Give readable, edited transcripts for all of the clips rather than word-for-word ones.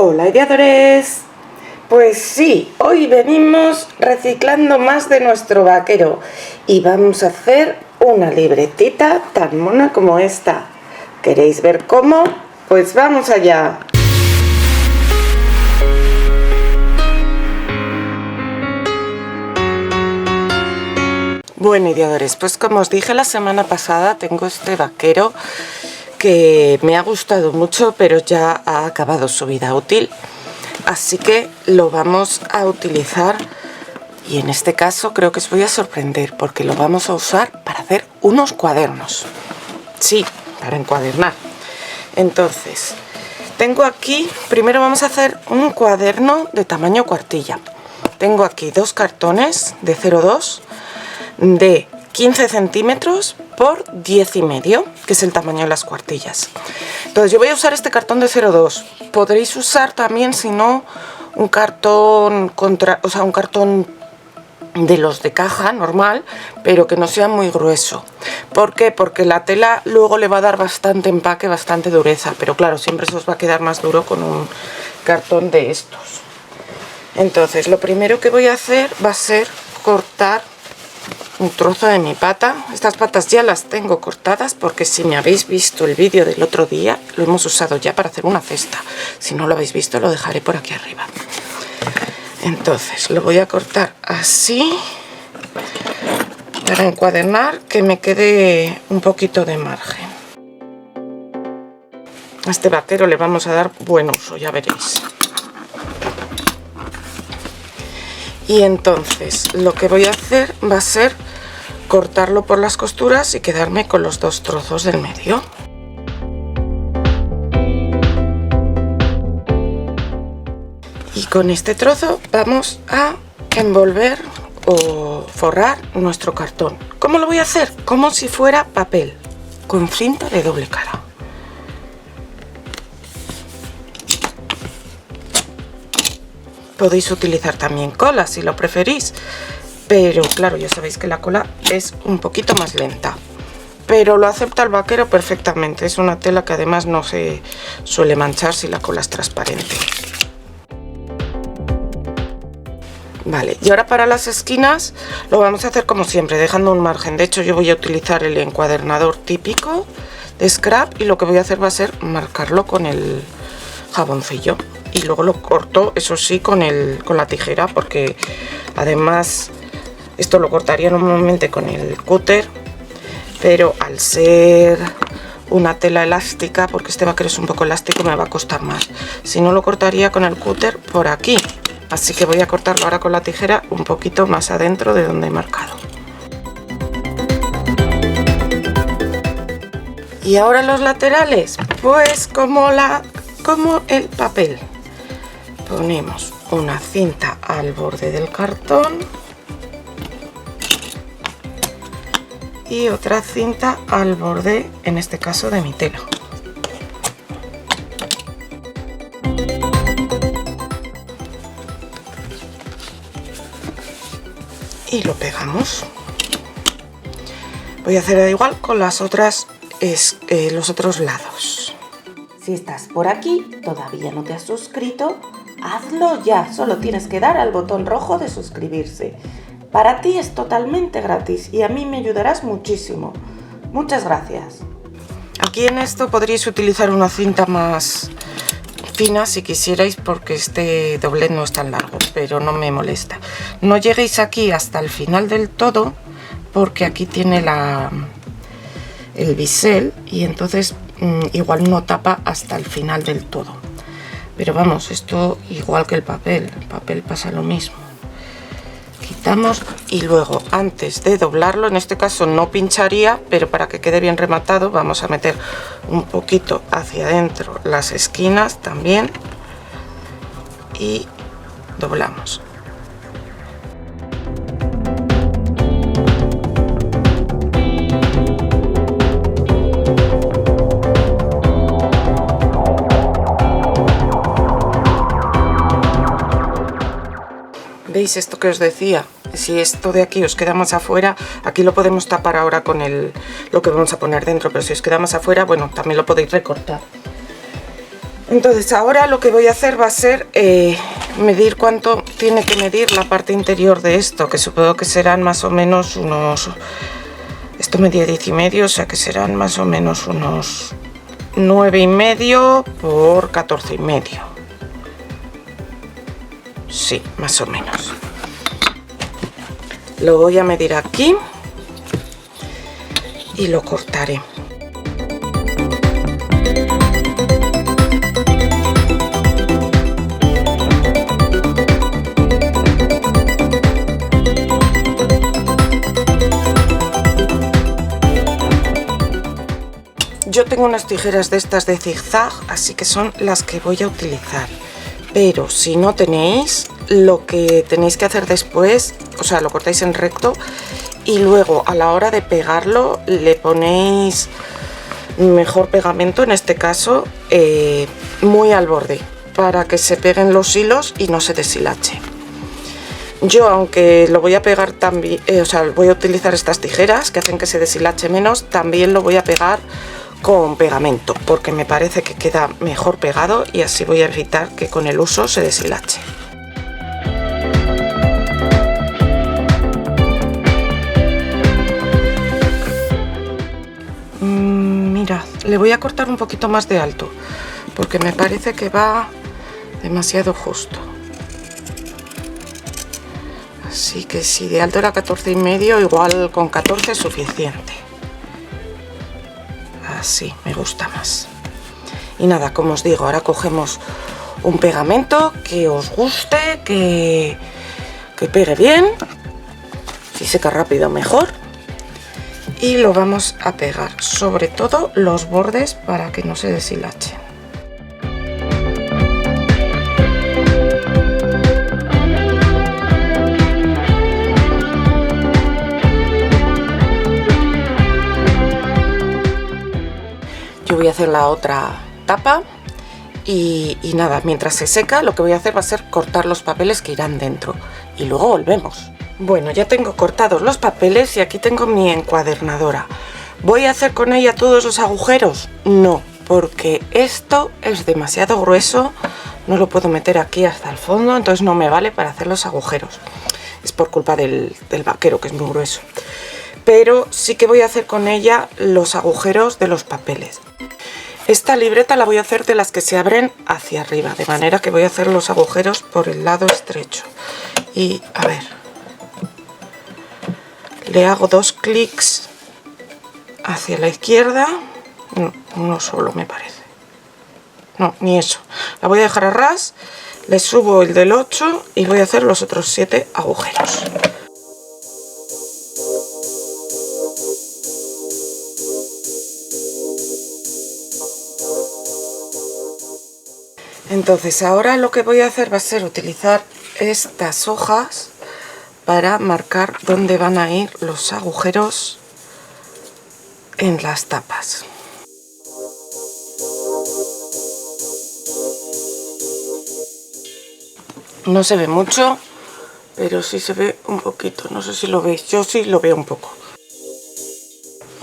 Hola ideadores, pues sí, hoy venimos reciclando más de nuestro vaquero y vamos a hacer una libretita tan mona como esta. ¿Queréis ver cómo? Pues vamos allá. Bueno ideadores, pues como os dije la semana pasada, tengo este vaquero que me ha gustado mucho, pero ya ha acabado su vida útil, así que lo vamos a utilizar y en este caso creo que os voy a sorprender porque lo vamos a usar para hacer unos cuadernos. Sí, para encuadernar. Entonces, tengo aquí, primero vamos a hacer un cuaderno de tamaño cuartilla. Tengo aquí dos cartones de 0,2 de 15 centímetros por 10,5, que es el tamaño de las cuartillas. Entonces yo voy a usar este cartón de 0,2. Podréis usar también, si no, un cartón un cartón de los de caja normal, pero que no sea muy grueso. ¿Por qué? Porque la tela luego le va a dar bastante empaque, bastante dureza, pero claro, siempre se os va a quedar más duro con un cartón de estos. Entonces lo primero que voy a hacer va a ser cortar un trozo de mi pata. Estas patas ya las tengo cortadas porque si me habéis visto el vídeo del otro día, lo hemos usado ya para hacer una cesta. Si no lo habéis visto, lo dejaré por aquí arriba. Entonces lo voy a cortar así para encuadernar, que me quede un poquito de margen. A este vaquero le vamos a dar buen uso, ya veréis. Y entonces lo que voy a hacer va a ser cortarlo por las costuras y quedarme con los dos trozos del medio. Y con este trozo vamos a envolver o forrar nuestro cartón. ¿Cómo lo voy a hacer? Como si fuera papel, con cinta de doble cara. Podéis utilizar también cola si lo preferís, pero claro, ya sabéis que la cola es un poquito más lenta, pero lo acepta el vaquero perfectamente. Es una tela que además no se suele manchar si la cola es transparente. Vale, y ahora para las esquinas lo vamos a hacer como siempre, dejando un margen. De hecho yo voy a utilizar el encuadernador típico de scrap y lo que voy a hacer va a ser marcarlo con el jaboncillo. Y luego lo corto, eso sí, con la tijera, porque además esto lo cortaría normalmente con el cúter, pero al ser una tela elástica, porque este vaquero es un poco elástico, me va a costar más. Si no, lo cortaría con el cúter por aquí, así que voy a cortarlo ahora con la tijera un poquito más adentro de donde he marcado. Y ahora los laterales, pues como el papel. Ponemos una cinta al borde del cartón y otra cinta al borde, en este caso, de mi tela. Y lo pegamos. Voy a hacer igual con las otras, los otros lados. Si estás por aquí, todavía no te has suscrito, hazlo ya, solo tienes que dar al botón rojo de suscribirse. Para ti es totalmente gratis y a mí me ayudarás muchísimo. Muchas gracias. Aquí en esto podríais utilizar una cinta más fina si quisierais, porque este doblez no es tan largo, pero no me molesta. No lleguéis aquí hasta el final del todo, porque aquí tiene el bisel y entonces igual no tapa hasta el final del todo. Pero vamos, esto igual que el papel pasa lo mismo. Quitamos y luego, antes de doblarlo, en este caso no pincharía, pero para que quede bien rematado vamos a meter un poquito hacia adentro las esquinas también y doblamos. ¿Veis esto que os decía? Si esto de aquí os queda más afuera, aquí lo podemos tapar ahora con lo que vamos a poner dentro, pero si os queda más afuera, bueno, también lo podéis recortar. Entonces ahora lo que voy a hacer va a ser medir cuánto tiene que medir la parte interior de esto, que supongo que serán más o menos unos... Esto medía 10,5, o sea que serán más o menos unos 9,5 por 14,5. Sí, más o menos. Lo voy a medir aquí y lo cortaré. Yo tengo unas tijeras de estas de zigzag, así que son las que voy a utilizar. Pero si no tenéis, lo que tenéis que hacer después, o sea, lo cortáis en recto y luego a la hora de pegarlo le ponéis mejor pegamento, en este caso muy al borde, para que se peguen los hilos y no se deshilache. Yo, aunque lo voy a pegar también, o sea, voy a utilizar estas tijeras que hacen que se deshilache menos, también lo voy a pegar con pegamento, porque me parece que queda mejor pegado y así voy a evitar que con el uso se deshilache. Mirad, le voy a cortar un poquito más de alto, porque me parece que va demasiado justo. Así que si de alto era 14,5, igual con 14 es suficiente. Así me gusta más. Y nada, como os digo, ahora cogemos un pegamento que os guste, que pegue bien, si seca rápido mejor, y lo vamos a pegar, sobre todo los bordes, para que no se deshilachen. Yo voy a hacer la otra tapa y nada, mientras se seca lo que voy a hacer va a ser cortar los papeles que irán dentro y luego volvemos. Bueno, ya tengo cortados los papeles y aquí tengo mi encuadernadora. ¿Voy a hacer con ella todos los agujeros? No, porque esto es demasiado grueso, no lo puedo meter aquí hasta el fondo, entonces no me vale para hacer los agujeros. Es por culpa del vaquero, que es muy grueso. Pero sí que voy a hacer con ella los agujeros de los papeles. Esta libreta la voy a hacer de las que se abren hacia arriba, de manera que voy a hacer los agujeros por el lado estrecho. Y a ver, le hago 2 clics hacia la izquierda, no, uno solo me parece, no, ni eso, la voy a dejar a ras, le subo el del 8 y voy a hacer los otros 7 agujeros. Entonces ahora lo que voy a hacer va a ser utilizar estas hojas para marcar dónde van a ir los agujeros en las tapas. No se ve mucho, pero sí se ve un poquito, no sé si lo veis, yo sí lo veo un poco.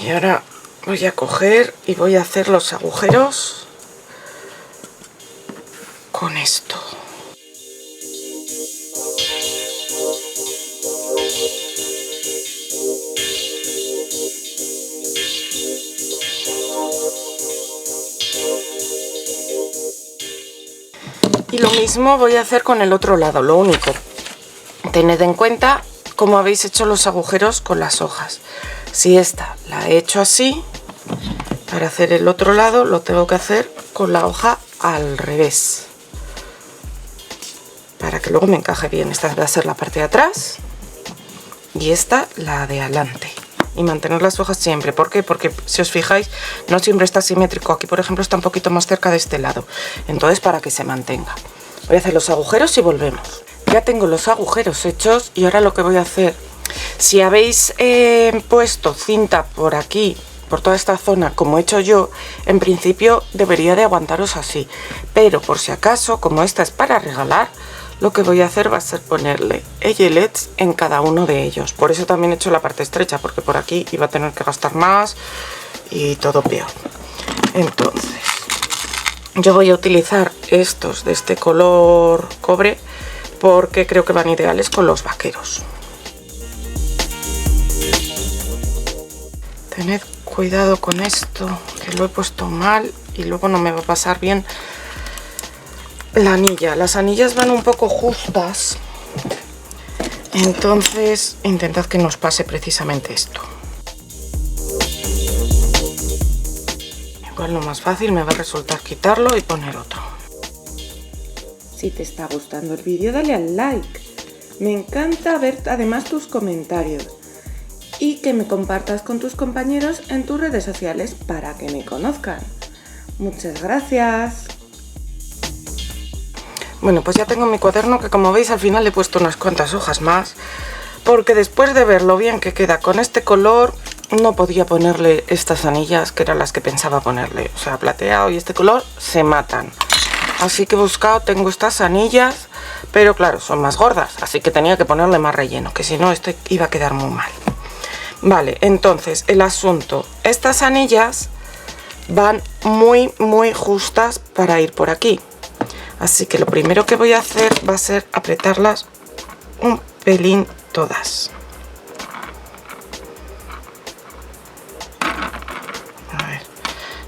Y ahora voy a coger y voy a hacer los agujeros con esto. Y lo mismo voy a hacer con el otro lado, lo único, tened en cuenta cómo habéis hecho los agujeros con las hojas. Si esta la he hecho así, para hacer el otro lado lo tengo que hacer con la hoja al revés, para que luego me encaje bien. Esta va a ser la parte de atrás y esta la de adelante. Y mantener las hojas siempre. ¿Por qué? Porque si os fijáis, no siempre está simétrico. Aquí, por ejemplo, está un poquito más cerca de este lado. Entonces, para que se mantenga. Voy a hacer los agujeros y volvemos. Ya tengo los agujeros hechos y ahora lo que voy a hacer, si habéis puesto cinta por aquí, por toda esta zona, como he hecho yo, en principio debería de aguantaros así. Pero por si acaso, como esta es para regalar, lo que voy a hacer va a ser ponerle eyelets en cada uno de ellos. Por eso también he hecho la parte estrecha, porque por aquí iba a tener que gastar más y todo peor. Entonces, Yo voy a utilizar estos de este color cobre porque creo que van ideales con los vaqueros. Tened cuidado con esto, que lo he puesto mal y luego no me va a pasar bien la anilla. Las anillas van un poco justas, entonces intentad que no os pase precisamente esto. Igual lo más fácil me va a resultar quitarlo y poner otro. Si te está gustando el vídeo, dale al like. Me encanta ver además tus comentarios y que me compartas con tus compañeros en tus redes sociales para que me conozcan. Muchas gracias. Bueno, pues ya tengo mi cuaderno, que como veis al final le he puesto unas cuantas hojas más, porque después de ver lo bien que queda con este color, no podía ponerle estas anillas que eran las que pensaba ponerle. O sea, plateado y este color se matan. Así que he buscado, tengo estas anillas, pero claro, son más gordas, así que tenía que ponerle más relleno, que si no esto iba a quedar muy mal. Vale, entonces el asunto, estas anillas van muy justas para ir por aquí. Así que lo primero que voy a hacer va a ser apretarlas un pelín todas. A ver,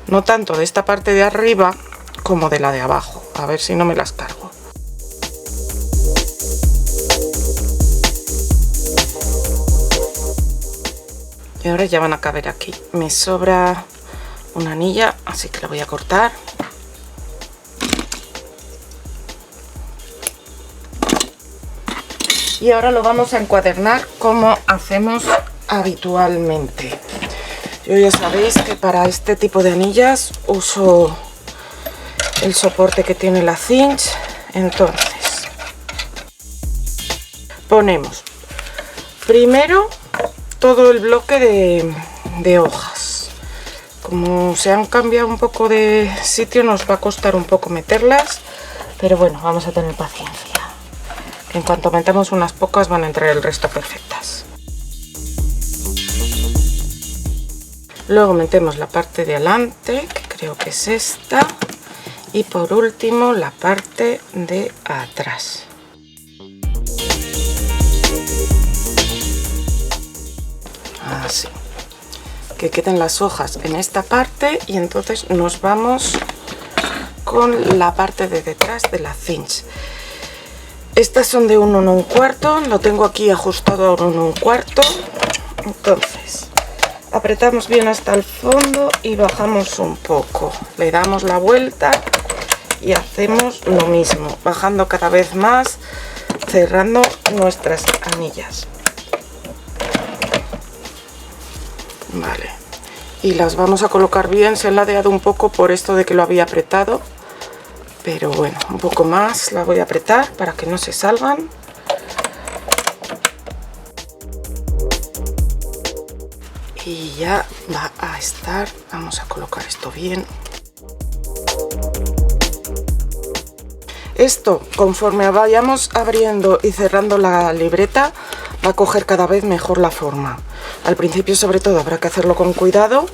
no tanto de esta parte de arriba como de la de abajo. A ver si no me las cargo. Y ahora ya van a caber aquí. Me sobra una anilla, así que la voy a cortar. Y ahora lo vamos a encuadernar como hacemos habitualmente. Yo ya sabéis que para este tipo de anillas uso el soporte que tiene la cinch. Entonces ponemos primero todo el bloque de hojas. Como se han cambiado un poco de sitio, nos va a costar un poco meterlas, pero bueno, vamos a tener paciencia. En cuanto metamos unas pocas van a entrar el resto perfectas. Luego metemos la parte de adelante, que creo que es esta, y por último la parte de atrás. Así. Que queden las hojas en esta parte y entonces nos vamos con la parte de detrás de la cinch. Estas son de 1 1/4, lo tengo aquí ajustado a 1 1/4. Entonces apretamos bien hasta el fondo y bajamos un poco, le damos la vuelta y hacemos lo mismo, bajando cada vez más, cerrando nuestras anillas. Vale, y las vamos a colocar bien. Se han ladeado un poco por esto de que lo había apretado, pero bueno, un poco más la voy a apretar para que no se salgan. Y ya va a estar. Vamos a colocar esto bien. Esto, conforme vayamos abriendo y cerrando la libreta, va a coger cada vez mejor la forma. Al principio, sobre todo, habrá que hacerlo con cuidado,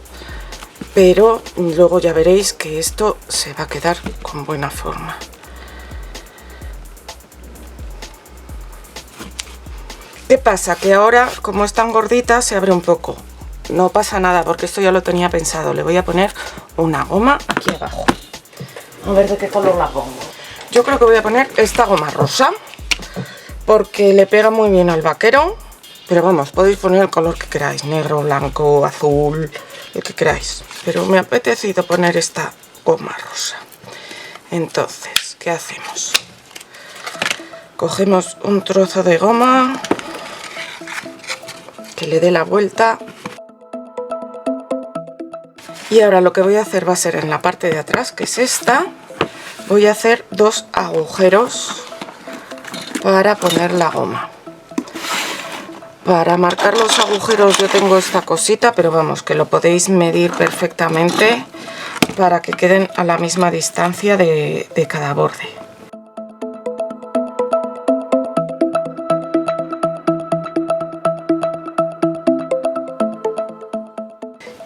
pero luego ya veréis que esto se va a quedar con buena forma. ¿Qué pasa? Que ahora, como es tan gordita, se abre un poco. No pasa nada, porque esto ya lo tenía pensado. Le voy a poner una goma aquí abajo. A ver de qué color la pongo. Yo creo que voy a poner esta goma rosa, porque le pega muy bien al vaquero. Pero vamos, podéis poner el color que queráis, negro, blanco, azul, el que queráis. Pero me ha apetecido poner esta goma rosa. Entonces, ¿qué hacemos? Cogemos un trozo de goma, que le dé la vuelta. Y ahora lo que voy a hacer va a ser en la parte de atrás, que es esta, voy a hacer 2 agujeros para poner la goma. Para marcar los agujeros yo tengo esta cosita, pero vamos, que lo podéis medir perfectamente para que queden a la misma distancia de cada borde.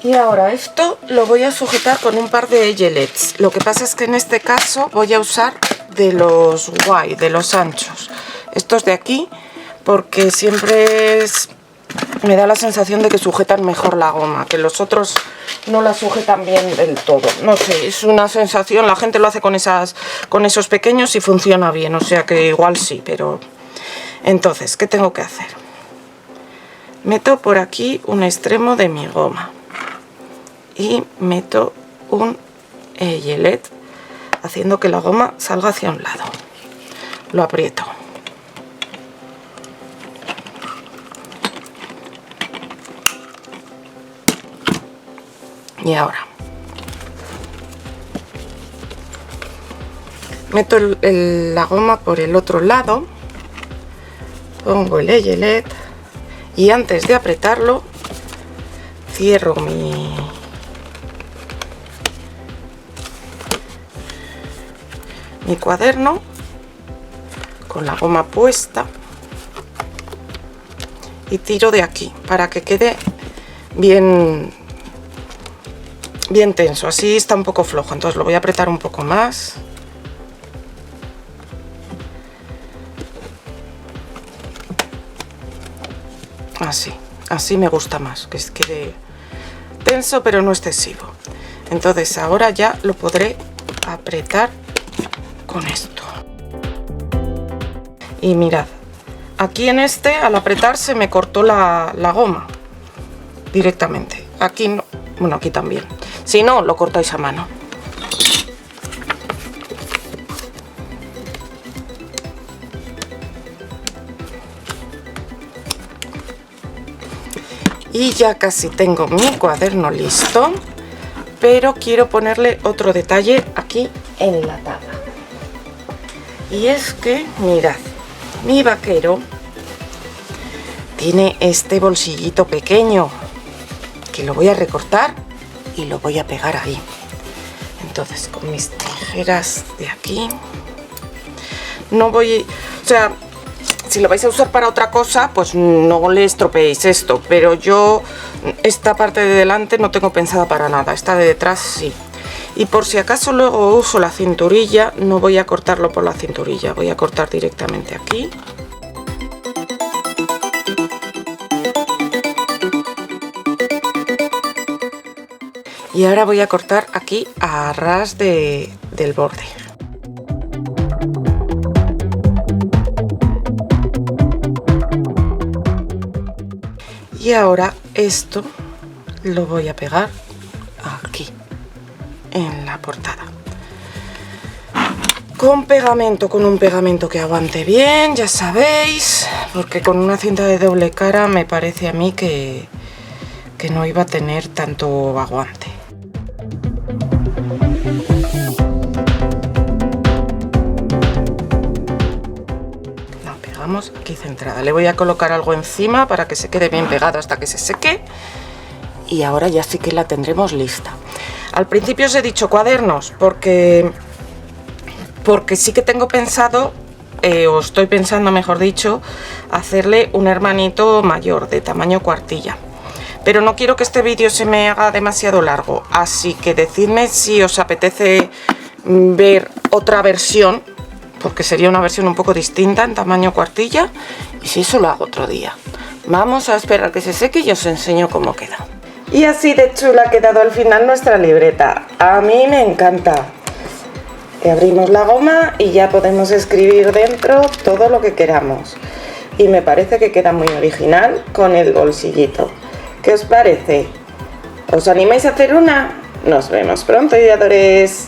Y Y ahora esto lo voy a sujetar con un par de eyelets. Lo que pasa es que en este caso voy a usar de los guay, de los anchos. Estos de aquí, porque siempre me da la sensación de que sujetan mejor la goma, que los otros no la sujetan bien del todo. No sé, es una sensación, la gente lo hace con esos pequeños y funciona bien, o sea que igual sí, pero... Entonces, ¿qué tengo que hacer? Meto por aquí un extremo de mi goma y meto un eyelet haciendo que la goma salga hacia un lado. Lo aprieto. Y ahora meto la goma por el otro lado, pongo el eyelet y antes de apretarlo cierro mi cuaderno con la goma puesta y tiro de aquí para que quede bien tenso. Así está un poco flojo, entonces lo voy a apretar un poco más. Así me gusta más, que quede tenso pero no excesivo. Entonces ahora ya lo podré apretar con esto. Y mirad, aquí en este al apretar se me cortó la goma directamente. Aquí no, bueno, aquí también. Si no, lo cortáis a mano. Y ya casi tengo mi cuaderno listo, pero quiero ponerle otro detalle aquí en la tapa. Y es que, mirad, mi vaquero tiene este bolsillito pequeño que lo voy a recortar y lo voy a pegar ahí. Entonces con mis tijeras de aquí no voy, o sea, si lo vais a usar para otra cosa pues no le estropeéis esto, pero yo esta parte de delante no tengo pensada para nada, esta de detrás sí. Y por si acaso luego uso la cinturilla, no voy a cortarlo por la cinturilla, voy a cortar directamente aquí. Y ahora voy a cortar aquí a ras del borde. Y ahora esto lo voy a pegar aquí, en la portada. Con pegamento, con un pegamento que aguante bien, ya sabéis, porque con una cinta de doble cara me parece a mí que no iba a tener tanto aguante. La pegamos aquí centrada. Le voy a colocar algo encima para que se quede bien pegado hasta que se seque. Y ahora ya sí que la tendremos lista. Al principio os he dicho cuadernos porque sí que tengo pensado, o estoy pensando mejor dicho, hacerle un hermanito mayor de tamaño cuartilla. Pero no quiero que este vídeo se me haga demasiado largo, así que decidme si os apetece ver otra versión, porque sería una versión un poco distinta en tamaño cuartilla, y si eso lo hago otro día. Vamos a esperar que se seque y os enseño cómo queda. Y así de chula ha quedado al final nuestra libreta. A mí me encanta. Y abrimos la goma y ya podemos escribir dentro todo lo que queramos. Y me parece que queda muy original con el bolsillito. ¿Qué os parece? ¿Os animáis a hacer una? Nos vemos pronto, ideadores.